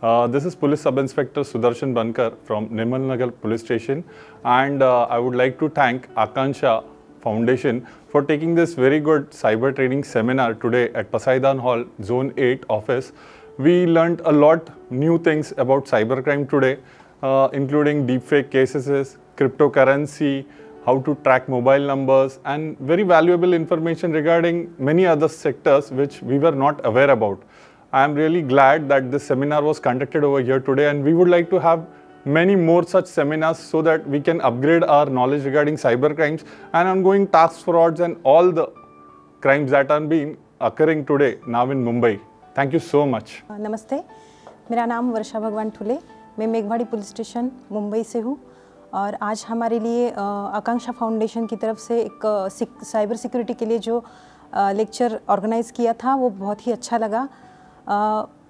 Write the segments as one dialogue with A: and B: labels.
A: This is Police Sub Inspector Sudarshan Bankar from Nirmal Nagar Police Station, and I would like to thank Akanksha Foundation for taking this very good cyber training seminar today at Pasaidan Hall, Zone 8 office. We learned a lot new things about cybercrime today, including deepfake cases, cryptocurrency, how to track mobile numbers, and very valuable information regarding many other sectors which we were not aware about. I am really glad that this seminar was conducted over here today, and we would like to have many more such seminars so that we can upgrade our knowledge regarding cyber crimes and ongoing tax frauds and all the crimes that are being occurring today now in Mumbai. Thank you so much.
B: नमस्ते, मेरा नाम वर्षा भगवान ठुले, मैं Meghwadi police station Mumbai से हूँ और आज हमारे लिए आकांक्षा फाउंडेशन की तरफ से एक साइबर सिक्योरिटी के लिए जो लेक्चर ऑर्गेनाइज़ किया था वो बहुत ही अच्छा लगा।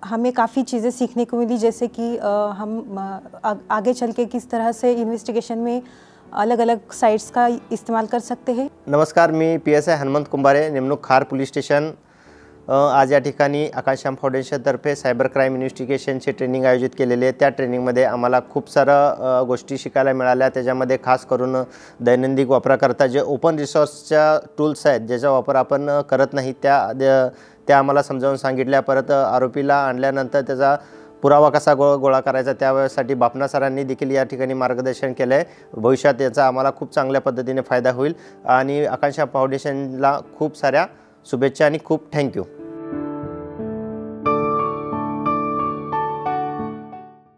B: हमें काफ़ी चीज़ें सीखने को मिली, जैसे कि हम आगे चल के किस तरह से इन्वेस्टिगेशन में अलग अलग साइट्स का इस्तेमाल कर सकते हैं।
C: नमस्कार, मी PSI हनुमंत कुंभारे, नेमणूक खार पोलीस स्टेशन। आज या ठिकाणी आकांक्षा फाउंडेशनतर्फे सायबर क्राईम इन्व्हेस्टिगेशनचे ट्रेनिंग आयोजित केलेले आहे। त्या ट्रेनिंगमध्ये आम्हाला खूप सारा गोष्टी शिकायला मिळाल्या। त्याच्यामध्ये खास करून दैनंदिन वापराकरता जे ओपन रिसोर्सच्या टूल्स आहेत ज्याचा वापर आपण करत नाही त्या आम्हाला समजावून सांगितल्या। परत आरोपीला आणल्यानंतर त्याचा पुरावा कसा गोळा करायचा त्यासाठी बापना सरांनी देखील या ठिकाणी मार्गदर्शन केले आहे। भविष्यात याचा आम्हाला खूप चांगल्या पद्धतीने फायदा होईल आणि आकांक्षा फाउंडेशनला खूप साऱ्या शुभेच्छा आणि खूप थँक्यू।